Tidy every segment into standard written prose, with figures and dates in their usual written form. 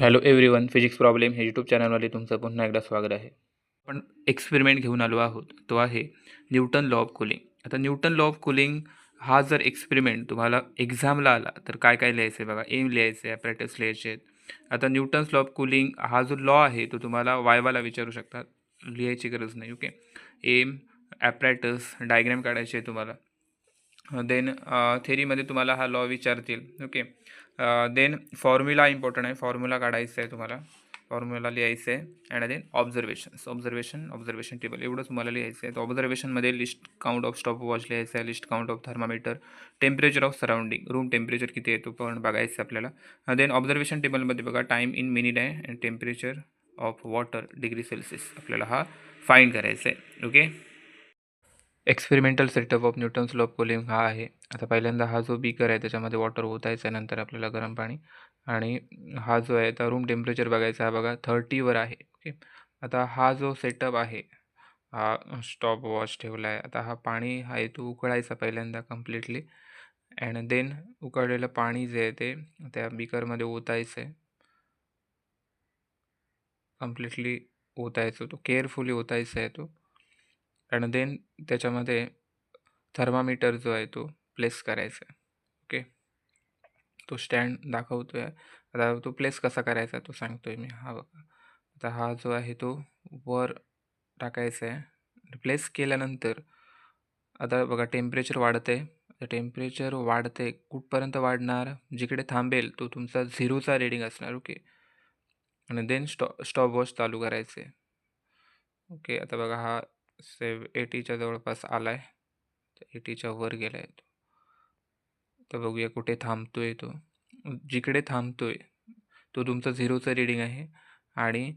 Hello everyone, physics problem हे YouTube चॅनलमध्ये तुमचं पुन्हा एकदा स्वागत आहे. आपण एक्सपेरिमेंट घेऊन आलो आहोत, तो आहे न्यूटन लॉ ऑफ कूलिंग. आता न्यूटन लॉ ऑफ कूलिंग हा जर एक्सपेरिमेंट तुम्हाला एक्झामला आला तर काय काय लिहायचं आहे बघा. एम लिहायचं आहे, ॲपरेटस लिहायचे आहेत. आता न्यूटन्स लॉ ऑफ कूलिंग हा जो लॉ आहे तो तुम्हाला वायवाला विचारू शकतात, लिहायची गरज नाही. ओके, एम, ॲपरेटस, डायग्रॅम काढायचे आहे तुम्हाला. देन थेरीमध्ये तुम्हाला हा लॉ विचारतील. ओके, देन फॉर्म्युला इम्पॉर्टंट आहे, फॉर्म्युला काढायचं आहे तुम्हाला, फॉर्म्युला लिहायचं आहे. अँड देन ऑब्झर्वेशन टेबल एवढं तुम्हाला लिहायचं आहे. तर ऑब्झर्वेशनमध्ये list count of stopwatch लिहायचं आहे, list count of thermometer, temperature of surrounding, room temperature किती आहे तो पण बघायचं आहे आपल्याला. देन ऑब्झर्वेशन टेबलमध्ये बघा टाईम इन मिनिट आहे and temperature of water degree Celsius आपल्याला हा फाईंड करायचा आहे. Okay, experimental setup of Newton's law of cooling हा आहे. आता पहिल्यांदा हा जो बीकर आहे त्याच्यामध्ये वॉटर ओतायचं आहे, नंतर आपल्याला गरम पाणी, आणि हा जो आहे तर रूम टेम्परेचर बघायचा, हा बघा 30वर आहे. ओके, आता हा जो सेटअप आहे, हा स्टॉप वॉच ठेवला आहे. आता हा पाणी आहे तो उकळायचा पहिल्यांदा कम्प्लिटली, अँड देन उकळलेलं पाणी जे आहे ते त्या बीकरमध्ये ओतायचं आहे. कम्प्लिटली ओतायचं, तो केअरफुली ओतायचा आहे तो. अँड देन त्याच्यामध्ये थर्मामीटर जो आहे तो प्लेस करायचा आहे. ओके, तो स्टँड दाखवतो आहे. आता तो प्लेस कसा करायचा तो सांगतो आहे मी. हा बघा, आता हा जो आहे तो वर टाकायचा आहे. प्लेस केल्यानंतर आता बघा टेम्परेचर वाढतं आहे. तर टेम्परेचर वाढते कुठपर्यंत वाढणार, जिकडे थांबेल तो तुमचा 0चा रीडिंग असणार. ओके, आणि देन स्टॉप वॉच चालू करायचे. ओके, आता बघा हा 80च्या जवळपास आला आहे, तर 80च्या वर गेला आहे तो. तर बघूया कुठे थांबतोय तो. जिकडे थांबतोय तो तुमचा 0चं रीडिंग आहे, आणि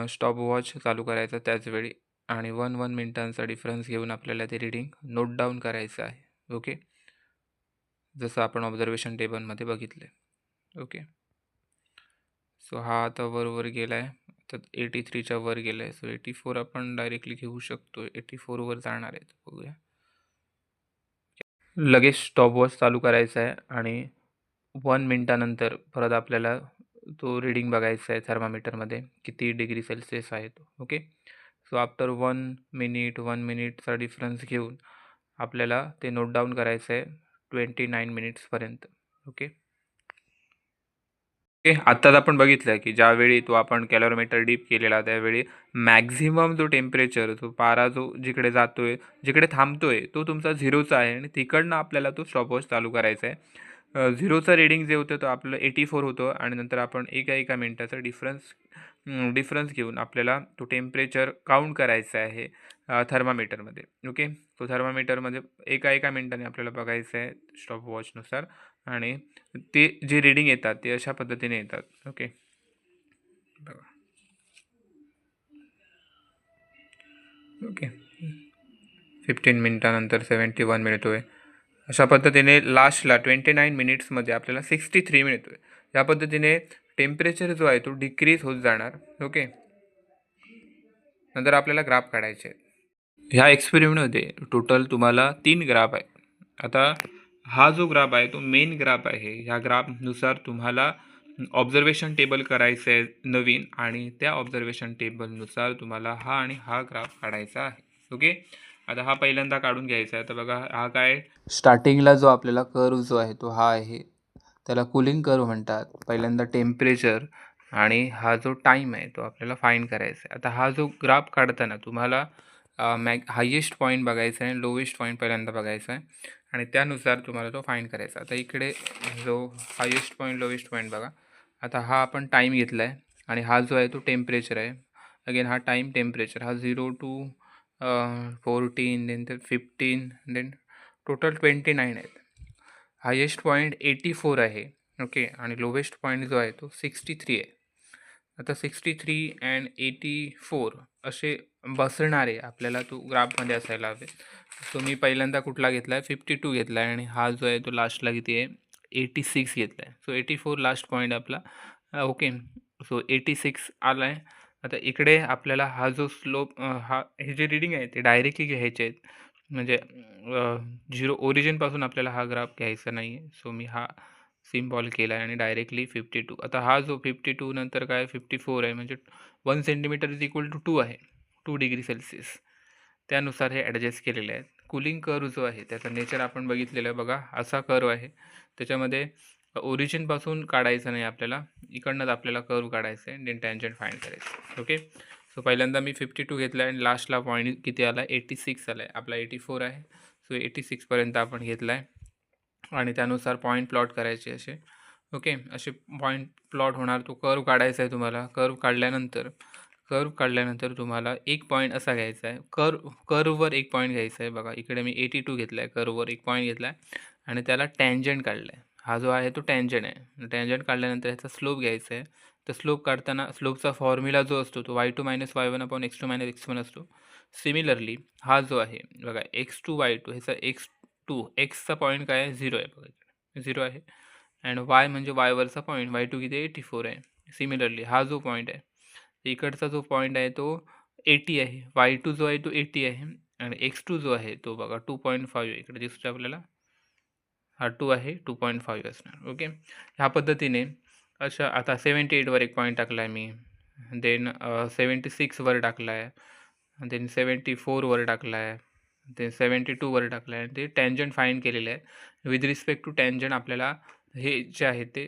स्टॉप वॉच चालू करायचा त्याच वेळी, आणि 1 मिनिटांचा डिफरन्स घेऊन आपल्याला ते रीडिंग नोट डाऊन करायचं आहे. ओके, जसं आपण ऑब्झर्वेशन टेबलमध्ये बघितलं आहे. ओके, सो हा आता वर गेला आहे, तर 83च्या वर गेला आहे. सो 84 आपण डायरेक्टली घेऊ शकतो, 84वर जाणार आहे. बघूया, लगेच स्टॉप वॉच चालू करायचा आहे, आणि 1 मिनिटानंतर परत आपल्याला तो रीडिंग बघायचा आहे थर्मामीटरमध्ये किती डिग्री सेल्सिअस आहे तो. ओके, सो आफ्टर 1 मिनिटचा डिफरन्स घेऊन आपल्याला ते नोट डाऊन करायचं आहे 29 मिनिट्सपर्यंत. ओके ओके, आत्ताच आपण बघितलं की ज्यावेळी तो आपण कॅलरीमीटर डीप केलेला त्यावेळी मॅक्झिमम जो टेम्परेचर, तो पारा जो जिकडे जातोय, जिकडे थांबतोय तो तुमचा 0चा आहे, आणि तिकडनं आपल्याला तो स्टॉपवॉच चालू करायचा आहे. 0चं रीडिंग जे होतं तो आपलं 84 होतं, आणि नंतर आपण एका मिनिटाचा डिफरन्स घेऊन आपल्याला तो टेम्परेचर काउंट करायचा आहे थर्मामीटरमध्ये. ओके, तो थर्मामीटरमध्ये एका मिनिटाने आपल्याला बघायचं आहे स्टॉपवॉचनुसार, आणि ते जे रीडिंग येतात ते अशा पद्धतीने येतात. ओके, बघा. ओके, 15 मिनिटानंतर 71 मिळतो आहे. अशा पद्धतीने लास्टला 29 मिनिट्समध्ये आपल्याला 63 मिळतो आहे. या पद्धतीने टेम्परेचर जो आहे तो डिक्रीज होत जाणार. ओके, नंतर आपल्याला ग्राफ काढायचे आहेत. ह्या एक्सपेरिमेंटमध्ये टोटल तुम्हाला 3 ग्राफ आहे. आता हा जो ग्राफ आहे तो मेन ग्राफ आहे. ह्या ग्राफनुसार तुम्हाला ऑब्झर्वेशन टेबल करायचं आहे नवीन, आणि त्या ऑब्झर्वेशन टेबलनुसार तुम्हाला हा आणि हा ग्राफ काढायचा आहे. ओके, आता हा पहिल्यांदा काढून घ्यायचा आहे. तर बघा हा काय, स्टार्टिंगला जो आपल्याला कर्व जो आहे तो हा आहे, त्याला कूलिंग कर्व म्हणतात. पहिल्यांदा टेम्परेचर आणि हा जो टाईम आहे तो आपल्याला फाईंड करायचा आहे. आता हा जो ग्राफ काढताना तुम्हाला हायेस्ट पॉईंट बघायचा आहे, लोवेस्ट पॉईंट पहिल्यांदा बघायचा आहे, आणि त्यानुसार तुम्हाला तो फाईंड करायचा. आता इकडे जो हायेस्ट पॉईंट लोवेस्ट पॉईंट बघा. आता हा आपण टाईम घेतला आहे, आणि हा जो आहे तो टेम्परेचर आहे. अगेन हा टाईम टेम्परेचर, हा 0 to 14, देन ते 15, देन टोटल 29 आहेत. हायेस्ट पॉईंट 84 आहे. ओके, आणि लोवेस्ट पॉईंट जो आहे तो 63 आहे. आता 63 अँड 84 असे बसणारे आपल्याला तो ग्राफमध्ये असायला हवे. सो मी पहिल्यांदा कुठला घेतला आहे, 52 घेतला आहे, आणि हा जो आहे तो लास्टला किती आहे, 86 घेतला आहे. सो 84 लास्ट पॉईंट आपला. ओके, सो 86 आला आहे. आता इकडे आपल्याला हा जो स्लोप, हे जे रीडिंग आहे ते डायरेक्टली घ्यायचे आहेत, म्हणजे 0 ओरिजिनपासून आपल्याला हा ग्राफ घ्यायचा नाही आहे. सो मी हा सिम्बॉल केला आहे आणि डायरेक्टली 52. आता हा जो 52 नंतर काय 54 आहे, म्हणजे 1 सेंटीमीटर इज इक्वल टू 2 आहे, 2 डिग्री सेल्सिअस. त्यानुसार हे ॲडजस्ट केलेले आहेत. कूलिंग कर्व जो आहे त्याचा नेचर आपण बघितलेलं आहे बघा, असा कर्व आहे. त्याच्यामध्ये ओरिजिनपासून काढायचं नाही आपल्याला, इकडनंच आपल्याला कर्व काढायचं आहे, देन टँजंट फाइंड करायचं. ओके, सो पहिल्यांदा मी 52 घेतला आहे आणि लास्टला पॉईंट किती आला 86 आला आहे. आपला 84 आहे, सो 86पर्यंत आपण घेतला आहे आणि त्यानुसार पॉईंट प्लॉट करायचे असे. ओके, असे पॉईंट प्लॉट होणार. तो कर्व काढायचा आहे तुम्हाला. कर्व काढल्यानंतर तुम्हाला एक पॉईंट असा घ्यायचा आहे. कर्ववर एक पॉईंट घ्यायचा आहे बघा. इकडे मी 82 घेतला आहे, कर्ववर एक पॉईंट घेतला आहे आणि त्याला टँजंट काढला आहे. हा जो आहे तो टँजंट आहे. टँजंट काढल्यानंतर ह्याचा स्लोप घ्यायचा आहे. तर स्लोप काढताना स्लोपचा फॉर्म्युला जो असतो तो y2 - y1 x2 - x1 असतो. सिमिलरली हा जो आहे बघा x2 y2, ह्याचा एक्सचा पॉईंट काय आहे 0 आहे बघा, 0 आहे. अँड y म्हणजे yवरचा पॉईंट y2 किती 84 आहे. सिमिलरली हा जो पॉईंट आहे, इकडचा जो पॉईंट आहे तो 80 आहे. y2 जो आहे तो 80 आहे आणि x2 जो आहे तो बघा 2.5 इकडे दिसतो आपल्याला. हा 2 आहे, 2.5 असणार. ओके, ह्या पद्धतीने अशा आता 78वर एक पॉईंट टाकला आहे मी, देन 76वर टाकला आहे, देन 74वर टाकला आहे, ते 72वर टाकला आहे. ते टँजंट फाइंड केलेले आहे. विथ रिस्पेक्ट टू टँजंट आपल्याला हे जे आहे ते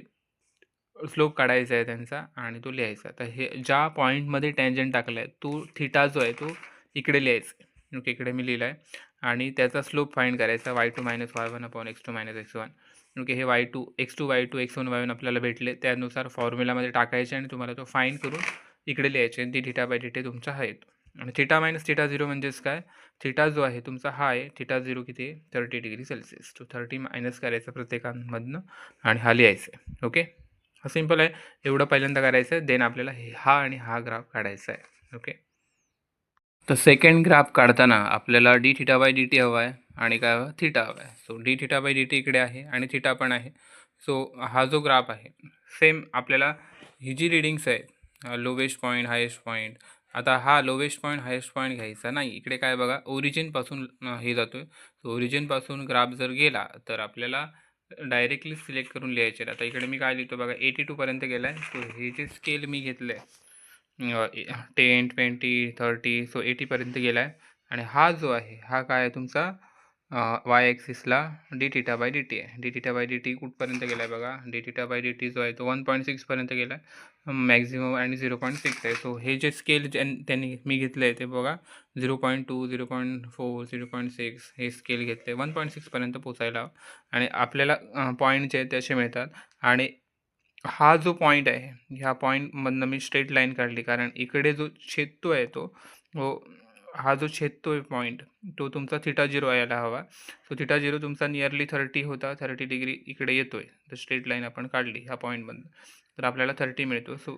स्लोप काढायचा आहे त्यांचा आणि तो लिहायचा. तर हे ज्या पॉईंटमध्ये टँजंट टाकला आहे तो थिटा जो आहे तो इकडे लिहायचा आहे. ओके, इकडे मी लिहिला आहे आणि त्याचा स्लोप फाइंड करायचा y2 - y1 x2 - x1. Okay, हे y2 x2 y2 x1 y1 आपल्याला भेटले, त्यानुसार फॉर्म्युलामध्ये टाकायचे आणि तुम्हाला तो फाइंड करून इकडे लिहायचे. डी थिटा बाय dt तुमचा हा येतो. आणि थिटा मायनस थिटा 0 म्हणजेच काय, थिटा जो आहे तुमचा हा आहे, थिटा 0 किती आहे 30 डिग्री सेल्सिअस. तो 30 मायनस करायचा प्रत्येकामधनं आणि हा लिहायचा आहे. ओके, हा सिम्पल आहे. एवढं पहिल्यांदा करायचं आहे, देन आपल्याला हा आणि हा ग्राफ काढायचा आहे. ओके, तर सेकंड ग्राफ काढताना आपल्याला D theta by d T हवा आहे आणि काय हवं थिटा हवा आहे. So D theta by d T इकडे आहे आणि थिटा पण आहे. सो हा जो ग्राफ आहे सेम आपल्याला ही जी रिडिंग्स आहेत लोवेस्ट पॉईंट हायेस्ट पॉईंट, आता हा लोवेस्ट पॉईंट हायेस्ट पॉईंट घ्यायचा नाही. इकडे काय बघा ओरिजिनपासून हे जातो आहे. सो ओरिजिनपासून ग्राफ जर गेला तर आपल्याला डायरेक्टली सिलेक्ट करून लिहायचे. आता इकडे मी काय लिहितो बघा 82पर्यंत गेला आहे. सो हे जे स्केल मी घेतलं आहे 10 20 30, सो 80पर्यंत गेला आहे आणि हा जो आहे हा काय आहे तुमचा वाय ॲक्सिसला d theta by d t आहे. D theta by d t कुठपर्यंत गेला आहे बघा, d theta by d t जो आहे तो 1.6पर्यंत गेला आहे मॅक्झिमम आणि 0.6 आहे. सो हे जे स्केल त्यांनी मी घेतलं आहे ते बघा 0.2 0.4 0.6 हे स्केल घेतले 1.6पर्यंत पोचायला आणि आपल्याला पॉईंट जे आहेत ते असे मिळतात. आणि हा जो पॉईंट आहे ह्या पॉईंटमधनं मी स्ट्रेट लाईन काढली, कारण इकडे जो छेदतो आहे तो हा जो छेदतो आहे पॉईंट तो तुमचा थिटा 0 यायला हवा. सो थिटा 0 तुमचा नियरली 30 होता, 30 डिग्री इकडे येतो आहे. तर स्ट्रेट लाईन आपण काढली ह्या पॉईंटमधनं तर आपल्याला 30 मिळतो. सो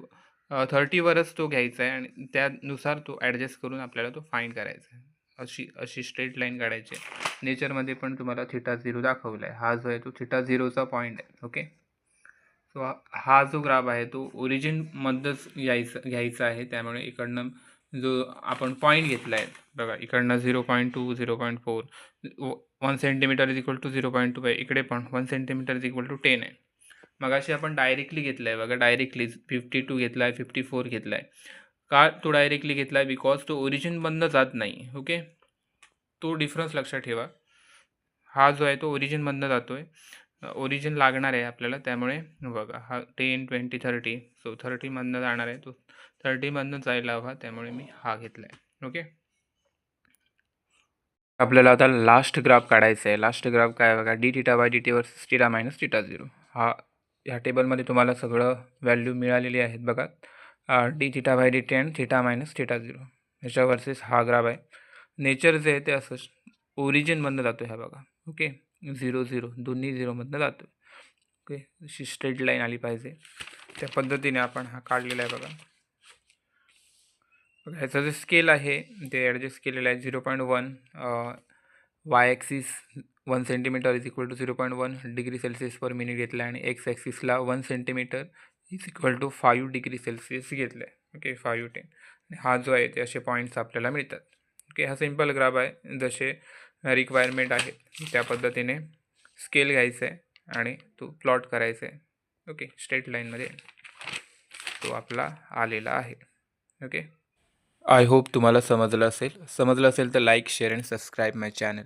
30वरच तो घ्यायचा आहे आणि त्यानुसार तो ॲडजस्ट करून आपल्याला तो फाइंड करायचा आहे. अशी स्ट्रेट लाईन काढायची आहे. नेचरमध्ये पण तुम्हाला थिटा 0 दाखवला आहे. हा जो आहे तो थिटा 0चा पॉईंट आहे. ओके, सो हा जो ग्राफ आहे तो ओरिजिनमध्येच घ्यायचा आहे. त्यामुळे इकडनं जो आपण पॉईंट घेतला आहे बघा, इकडनं 0.2 0.4 1 सेंटीमीटर इज इक्वल टू 0.2 आहे. इकडे पण 1 सेंटीमीटर इज इक्वल टू 10 आहे. मग अशी आपण डायरेक्टली घेतला आहे बघा, डायरेक्टली 52 घेतला आहे 54 घेतला आहे. का तो डायरेक्टली घेतला आहे, बिकॉज तो ओरिजिनमधनं जात नाही. ओके, तो डिफरन्स लक्षात ठेवा. हा जो आहे तो ओरिजिनमधनं जातो आहे, ओरिजिन लागणार आहे आपल्याला. त्यामुळे बघा हा 10 20 30, सो 30मधनं जाणार आहे, तो 30मधनं जायला हवा. त्यामुळे मी हा घेतला आहे. ओके, आपल्याला आता लास्ट ग्राफ काढायचा आहे. लास्ट ग्राफ काय बघा, d theta by d T versus theta minus theta 0. ह्या टेबलमध्ये तुम्हाला सगळं व्हॅल्यू मिळालेली आहेत बघा, d theta by d T and theta minus theta 0 ह्याच्या वर्सेस हा ग्राफ आहे. नेचर जे आहे ते असं ओरिजिनमधनं जातो ह्या बघा. ओके, 0 0 दोन्ही 0मधनं जातो. ओके, अशी स्ट्रेट लाईन आली पाहिजे, त्या पद्धतीने आपण हा काढलेला आहे बघा. ह्याचा जे स्केल आहे ते ॲडजस्ट केलेलं आहे 0.1 y axis 1 centimetre is equal to 0.1 degree Celsius per minute घेतला आहे आणि एक्स ॲक्सिसला 1 centimetre is equal to 5 degree Celsius घेतलं आहे. ओके, 5 10 आणि हा जो आहे ते असे पॉईंट्स आपल्याला मिळतात. ओके, हा सिम्पल ग्राफ आहे. जसे रिक्वायरमेंट आहे त्या पद्धतीने स्केल घ्यायचं आहे आणि तो प्लॉट करायचा आहे. ओके, स्ट्रेट लाईनमध्ये तो आपला आलेला आहे. ओके, आय होप तुम्हाला समजलं असेल तर like share and subscribe my channel.